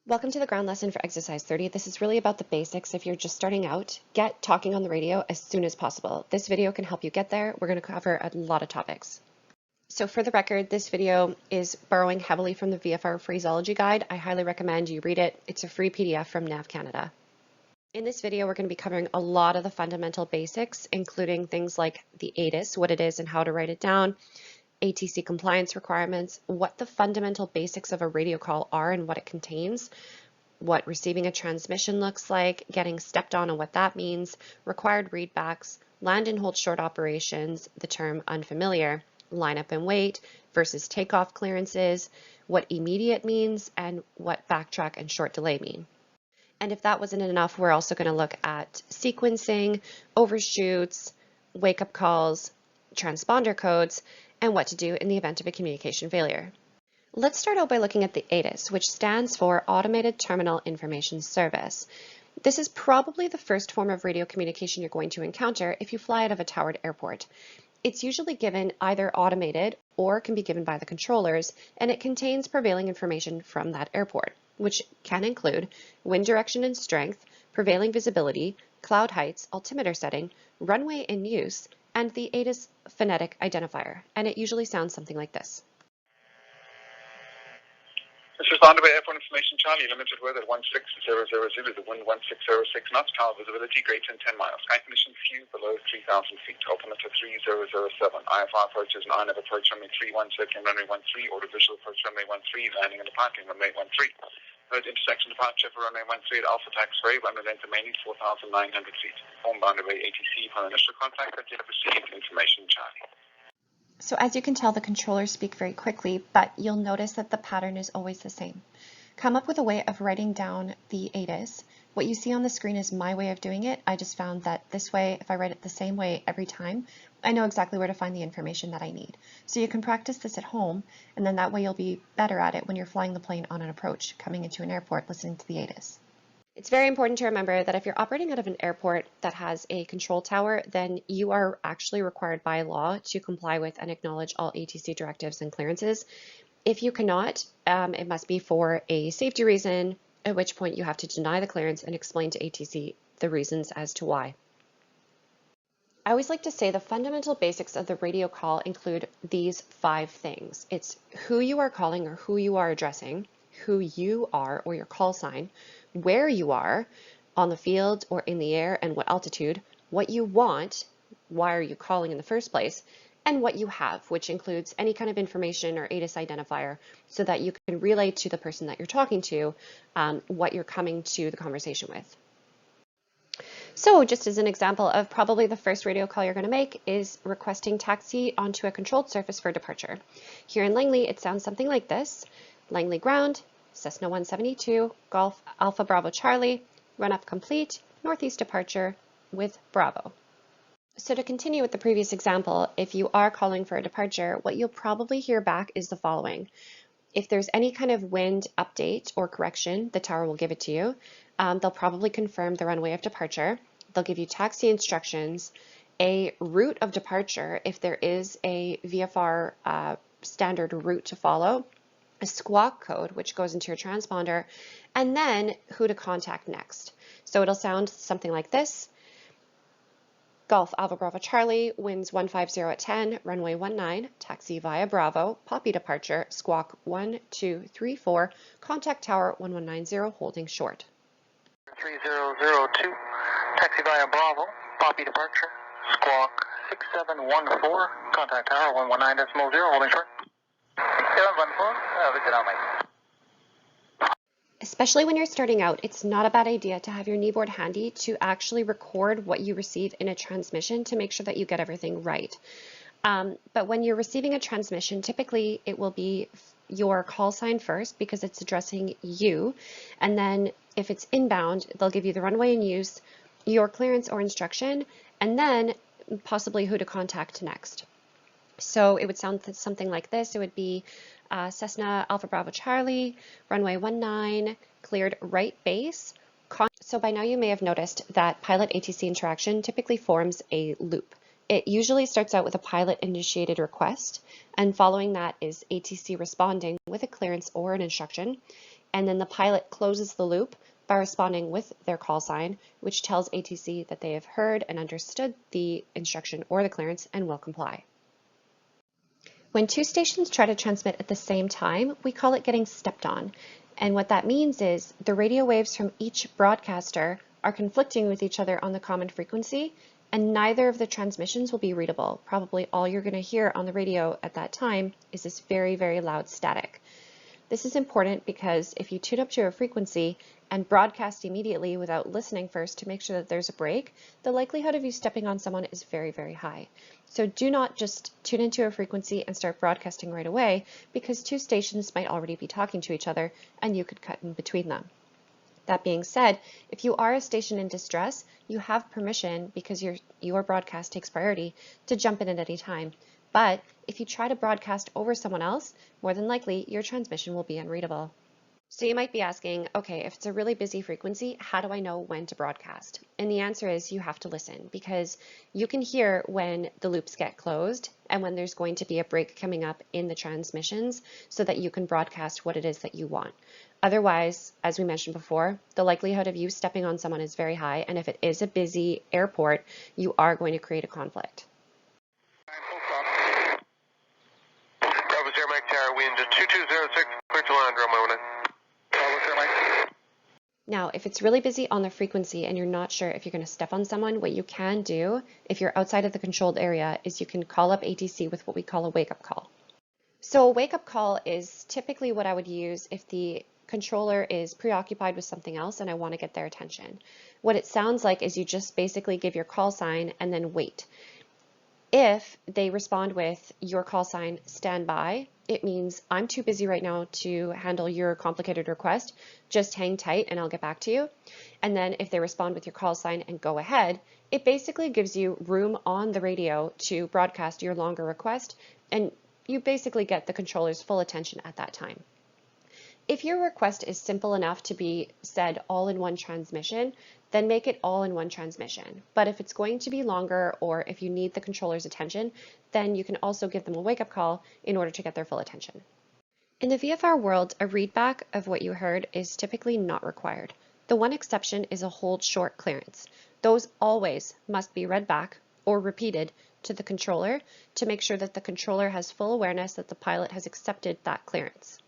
Welcome to the ground lesson for exercise 30. This is really about the basics. If you're just starting out, get talking on the radio as soon as possible. This video can help you get there. We're going to cover a lot of topics. So for the record, this video is borrowing heavily from the VFR Phraseology guide. I highly recommend you read it. It's a free PDF from NAV Canada. In this video, we're going to be covering a lot of the fundamental basics, including things like the ATIS, what it is and how to write it down, ATC compliance requirements, what the fundamental basics of a radio call are and what it contains, what receiving a transmission looks like, getting stepped on and what that means, required readbacks, land and hold short operations, the term unfamiliar, lineup and wait versus takeoff clearances, what immediate means, and what backtrack and short delay mean. And if that wasn't enough, we're also going to look at sequencing, overshoots, wake-up calls, transponder codes, and what to do in the event of a communication failure. Let's start out by looking at the ATIS, which stands for Automated Terminal Information Service. This is probably the first form of radio communication you're going to encounter if you fly out of a towered airport. It's usually given either automated or can be given by the controllers, and it contains prevailing information from that airport, which can include wind direction and strength, prevailing visibility, cloud heights, altimeter setting, runway in use, and the ATIS phonetic identifier, and it usually sounds something like this. This is Transponder by Airport Information Charlie, limited weather 16000, the wind 1606 knots, tower visibility greater than 10 miles, air condition few below 3,000 feet, altimeter 3007, IFR approaches 9 of approach runway 31, circling runway 13, order visual approach runway 13, landing and departing runway 13. Third intersection departure for runway 13 at Alpha Taxiway, runway length remaining 4,900 feet. Form bounded by ATC upon initial contact that you have received information Charlie. So as you can tell, the controllers speak very quickly, but you'll notice that the pattern is always the same. Come up with a way of writing down the ATIS. What you see on the screen is my way of doing it. I just found that this way, if I write it the same way every time, I know exactly where to find the information that I need. So you can practice this at home, and then that way you'll be better at it when you're flying the plane on an approach, coming into an airport, listening to the ATIS. It's very important to remember that if you're operating out of an airport that has a control tower, then you are actually required by law to comply with and acknowledge all ATC directives and clearances. If you cannot, it must be for a safety reason, at which point you have to deny the clearance and explain to ATC the reasons as to why. I always like to say the fundamental basics of the radio call include these 5 things. It's who you are calling or who you are addressing, who you are or your call sign, where you are on the field or in the air and what altitude, what you want, why are you calling in the first place, and what you have, which includes any kind of information or ATIS identifier so that you can relay to the person that you're talking to what you're coming to the conversation with. So just as an example of probably the first radio call you're going to make is requesting taxi onto a controlled surface for departure. Here in Langley, it sounds something like this. Langley ground, Cessna 172, Golf Alpha Bravo Charlie, run up complete, northeast departure with Bravo. So to continue with the previous example, if you are calling for a departure, what you'll probably hear back is the following. If there's any kind of wind update or correction, the tower will give it to you. They'll probably confirm the runway of departure. They'll give you taxi instructions, a route of departure if there is a VFR standard route to follow, a squawk code, which goes into your transponder, and then who to contact next. So it'll sound something like this. Golf Alpha Bravo Charlie, winds 150 at 10, runway 19, taxi via Bravo, Poppy departure, squawk 1234, contact tower 1190, holding short. 3002, taxi via Bravo, Poppy departure, squawk 6714, contact tower 119.0, holding short. 6714, visit on my. Especially when you're starting out, it's not a bad idea to have your kneeboard handy to actually record what you receive in a transmission to make sure that you get everything right. But when you're receiving a transmission, typically it will be your call sign first because it's addressing you. And then if it's inbound, they'll give you the runway in use, your clearance or instruction, and then possibly who to contact next. So it would sound something like this. It would be Cessna Alpha Bravo Charlie, runway 19, cleared right base. So by now you may have noticed that pilot ATC interaction typically forms a loop. It usually starts out with a pilot-initiated request, and following that is ATC responding with a clearance or an instruction. and then the pilot closes the loop by responding with their call sign, which tells ATC that they have heard and understood the instruction or the clearance and will comply. When two stations try to transmit at the same time, we call it getting stepped on. And what that means is the radio waves from each broadcaster are conflicting with each other on the common frequency, and neither of the transmissions will be readable. Probably all you're going to hear on the radio at that time is this very, very loud static. This is important because if you tune up to a frequency and broadcast immediately without listening first to make sure that there's a break, the likelihood of you stepping on someone is very, very high. So do not just tune into a frequency and start broadcasting right away, because two stations might already be talking to each other and you could cut in between them. That being said, if you are a station in distress, you have permission, because your broadcast takes priority, to jump in at any time. But if you try to broadcast over someone else, more than likely your transmission will be unreadable. So you might be asking, okay, if it's a really busy frequency, how do I know when to broadcast? And the answer is you have to listen, because you can hear when the loops get closed and when there's going to be a break coming up in the transmissions so that you can broadcast what it is that you want. Otherwise, as we mentioned before, the likelihood of you stepping on someone is very high, and if it is a busy airport, you are going to create a conflict. Bravo Zero Mike Tower, wind 2206, clear to land, runway 19. Bravo Zero Mike. Now, if it's really busy on the frequency and you're not sure if you're going to step on someone, what you can do if you're outside of the controlled area is you can call up ATC with what we call a wake-up call. So a wake-up call is typically what I would use if the controller is preoccupied with something else and I want to get their attention. What it sounds like is you just basically give your call sign and then wait. If they respond with your call sign, stand by, it means I'm too busy right now to handle your complicated request, just hang tight and I'll get back to you. And then if they respond with your call sign and go ahead, it basically gives you room on the radio to broadcast your longer request, and you basically get the controller's full attention at that time. If your request is simple enough to be said all in one transmission, then make it all in one transmission. But if it's going to be longer, or if you need the controller's attention, then you can also give them a wake-up call in order to get their full attention. In the VFR world, a readback of what you heard is typically not required. The one exception is a hold short clearance. Those always must be read back or repeated to the controller to make sure that the controller has full awareness that the pilot has accepted that clearance.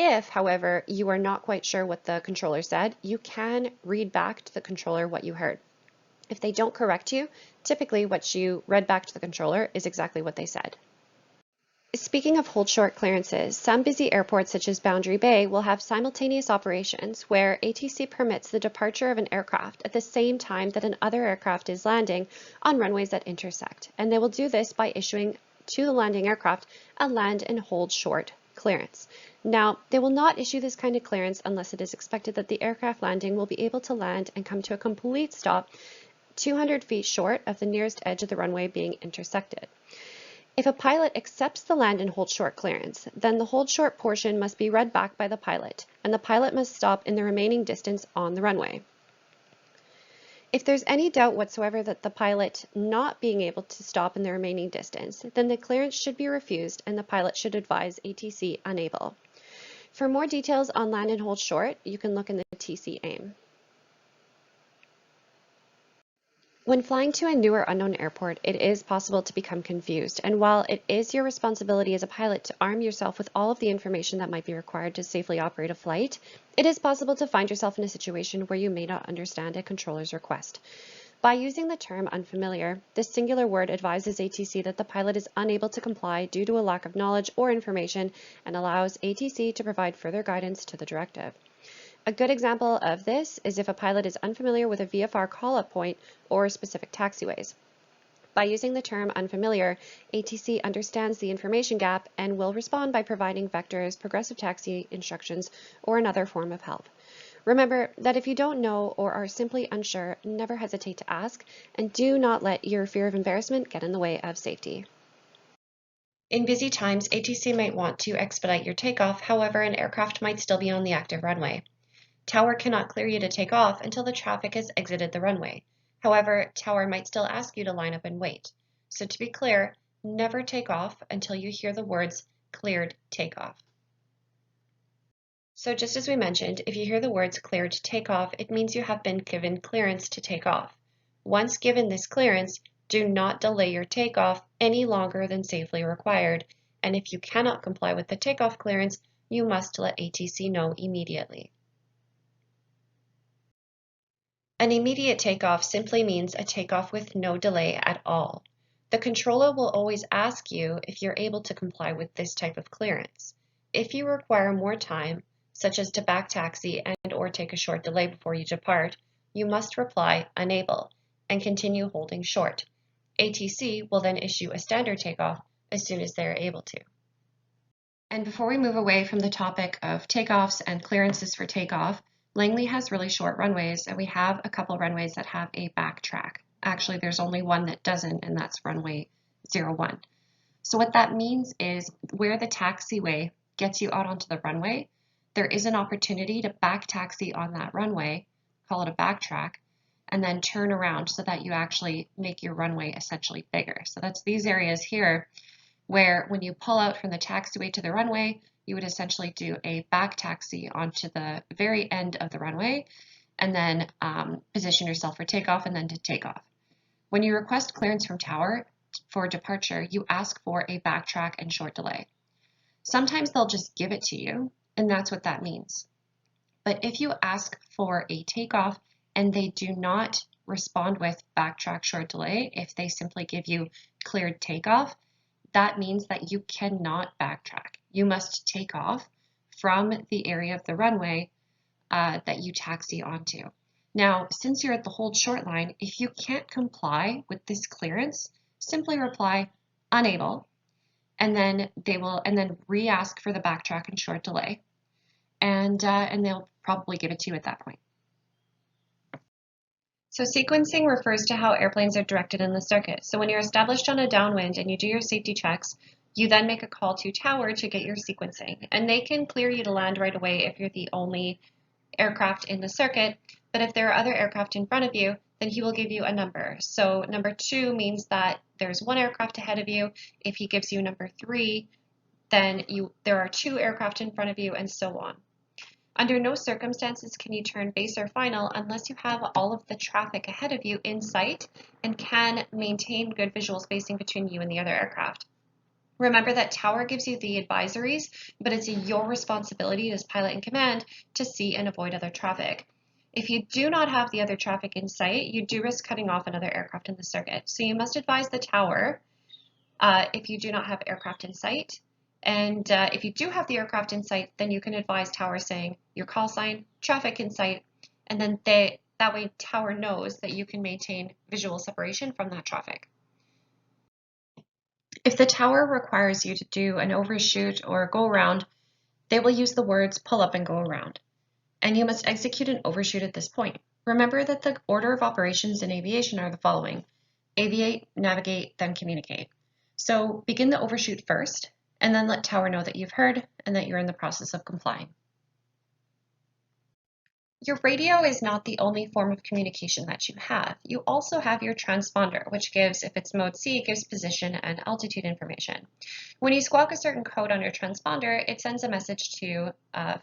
If, however, you are not quite sure what the controller said, you can read back to the controller what you heard. If they don't correct you, typically what you read back to the controller is exactly what they said. Speaking of hold short clearances, some busy airports such as Boundary Bay will have simultaneous operations where ATC permits the departure of an aircraft at the same time that another aircraft is landing on runways that intersect. And they will do this by issuing to the landing aircraft a land and hold short clearance. Now, they will not issue this kind of clearance unless it is expected that the aircraft landing will be able to land and come to a complete stop 200 feet short of the nearest edge of the runway being intersected. If a pilot accepts the land and hold short clearance, then the hold short portion must be read back by the pilot, and the pilot must stop in the remaining distance on the runway. If there's any doubt whatsoever that the pilot not being able to stop in the remaining distance, then the clearance should be refused and the pilot should advise ATC unable. For more details on land and hold short, you can look in the TC AIM. When flying to a new or unknown airport, it is possible to become confused, and while it is your responsibility as a pilot to arm yourself with all of the information that might be required to safely operate a flight, it is possible to find yourself in a situation where you may not understand a controller's request. By using the term unfamiliar, this singular word advises ATC that the pilot is unable to comply due to a lack of knowledge or information and allows ATC to provide further guidance to the directive. A good example of this is if a pilot is unfamiliar with a VFR call-up point or specific taxiways. By using the term unfamiliar, ATC understands the information gap and will respond by providing vectors, progressive taxi instructions, or another form of help. Remember that if you don't know or are simply unsure, never hesitate to ask, and do not let your fear of embarrassment get in the way of safety. In busy times, ATC might want to expedite your takeoff, however, an aircraft might still be on the active runway. Tower cannot clear you to take off until the traffic has exited the runway. However, Tower might still ask you to line up and wait. So to be clear, never take off until you hear the words "cleared takeoff." So just as we mentioned, if you hear the words cleared to take off, it means you have been given clearance to take off. Once given this clearance, do not delay your takeoff any longer than safely required, and if you cannot comply with the takeoff clearance, you must let ATC know immediately. An immediate takeoff simply means a takeoff with no delay at all. The controller will always ask you if you're able to comply with this type of clearance. If you require more time, such as to back taxi and or take a short delay before you depart, you must reply unable and continue holding short. ATC will then issue a standard takeoff as soon as they are able to. And before we move away from the topic of takeoffs and clearances for takeoff, Langley has really short runways, and we have a couple runways that have a backtrack. Actually, there's only one that doesn't, and that's runway 01. So what that means is where the taxiway gets you out onto the runway, there is an opportunity to back taxi on that runway, call it a backtrack, and then turn around so that you actually make your runway essentially bigger. So that's these areas here where when you pull out from the taxiway to the runway, you would essentially do a back taxi onto the very end of the runway and then position yourself for takeoff and then to take off. When you request clearance from tower for departure, you ask for a backtrack and short delay. Sometimes they'll just give it to you, and that's what that means. But if you ask for a takeoff and they do not respond with backtrack short delay, if they simply give you cleared takeoff, that means that you cannot backtrack. You must take off from the area of the runway that you taxi onto. Now, since you're at the hold short line, if you can't comply with this clearance, simply reply unable, and then re-ask for the backtrack and short delay, and they'll probably give it to you at that point. So sequencing refers to how airplanes are directed in the circuit. So when you're established on a downwind and you do your safety checks, you then make a call to tower to get your sequencing. And they can clear you to land right away if you're the only aircraft in the circuit. But if there are other aircraft in front of you, then he will give you a number. So number 2 means that there's one aircraft ahead of you. If he gives you number 3, then there are 2 aircraft in front of you, and so on. Under no circumstances can you turn base or final unless you have all of the traffic ahead of you in sight and can maintain good visual spacing between you and the other aircraft. Remember that tower gives you the advisories, but it's your responsibility as pilot in command to see and avoid other traffic. If you do not have the other traffic in sight, you do risk cutting off another aircraft in the circuit. So you must advise the tower if you do not have aircraft in sight. And if you do have the aircraft in sight, then you can advise tower saying your call sign, traffic in sight, and then that way tower knows that you can maintain visual separation from that traffic. If the tower requires you to do an overshoot or go around, they will use the words pull up and go around. And you must execute an overshoot at this point. Remember that the order of operations in aviation are the following: aviate, navigate, then communicate. So begin the overshoot first, and then let tower know that you've heard and that you're in the process of complying. Your radio is not the only form of communication that you have. You also have your transponder, which gives, if it's mode C, it gives position and altitude information. When you squawk a certain code on your transponder, it sends a message to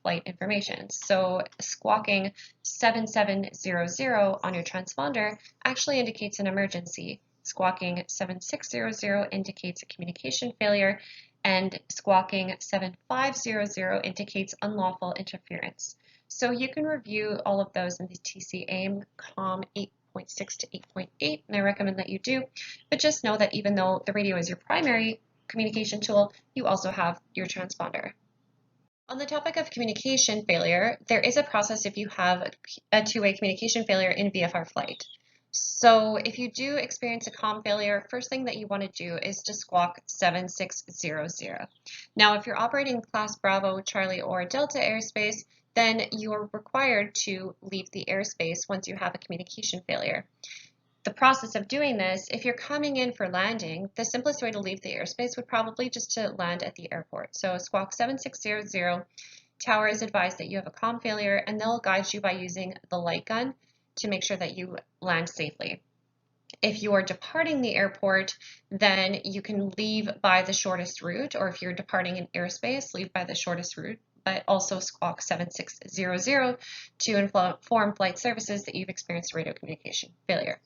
flight information. So squawking 7700 on your transponder actually indicates an emergency. Squawking 7600 indicates a communication failure, and squawking 7500 indicates unlawful interference. So you can review all of those in the TC AIM COM 8.6 to 8.8, and I recommend that you do. But just know that even though the radio is your primary communication tool, you also have your transponder. On the topic of communication failure, there is a process if you have a two-way communication failure in VFR flight. So if you do experience a comm failure, first thing that you want to do is to squawk 7600. Now, if you're operating Class Bravo, Charlie, or Delta airspace, then you're required to leave the airspace once you have a communication failure. The process of doing this, if you're coming in for landing, the simplest way to leave the airspace would probably just to land at the airport. So squawk 7600, tower is advised that you have a comm failure, and they'll guide you by using the light gun to make sure that you land safely. If you are departing the airport, then you can leave by the shortest route, or if you're departing an airspace, leave by the shortest route but also squawk 7600 to inform flight services that you've experienced radio communication failure.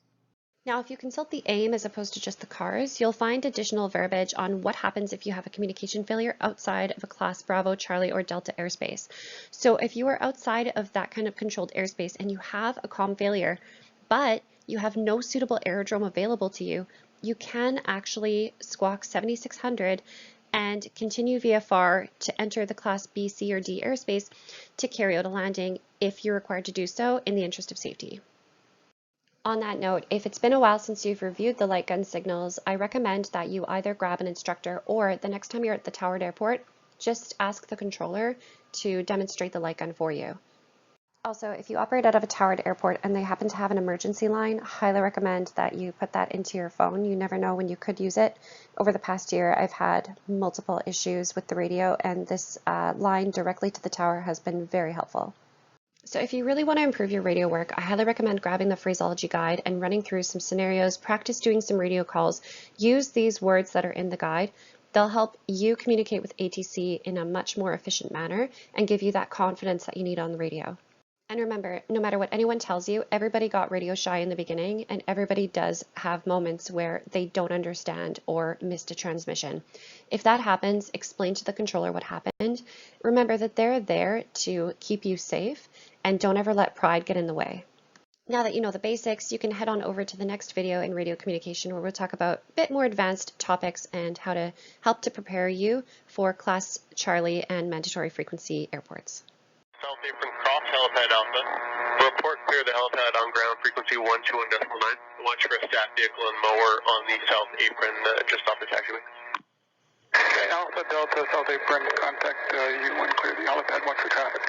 Now, if you consult the AIM as opposed to just the CARS, you'll find additional verbiage on what happens if you have a communication failure outside of a Class Bravo, Charlie, or Delta airspace. So if you are outside of that kind of controlled airspace and you have a comm failure, but you have no suitable aerodrome available to you, you can actually squawk 7600 and continue VFR to enter the Class B, C, or D airspace to carry out a landing if you're required to do so in the interest of safety. On that note, if it's been a while since you've reviewed the light gun signals, I recommend that you either grab an instructor or the next time you're at the towered airport, just ask the controller to demonstrate the light gun for you. Also, if you operate out of a towered airport and they happen to have an emergency line, highly recommend that you put that into your phone. You never know when you could use it. Over the past year, I've had multiple issues with the radio, and this line directly to the tower has been very helpful. So if you really want to improve your radio work, I highly recommend grabbing the phraseology guide and running through some scenarios, practice doing some radio calls, use these words that are in the guide. They'll help you communicate with ATC in a much more efficient manner and give you that confidence that you need on the radio. And remember, no matter what anyone tells you, everybody got radio shy in the beginning, and everybody does have moments where they don't understand or missed a transmission. If that happens, explain to the controller what happened. Remember that they're there to keep you safe, and don't ever let pride get in the way. Now that you know the basics, you can head on over to the next video in radio communication, where we'll talk about a bit more advanced topics and how to help to prepare you for Class Charlie and mandatory frequency airports. South apron cross, helipad Alpha. Report clear the helipad on ground frequency 121.9. Watch for a staff vehicle and mower on the south apron just off the taxiway. Okay, Alpha Delta South apron, contact U1, clear the helipad, watch for traffic.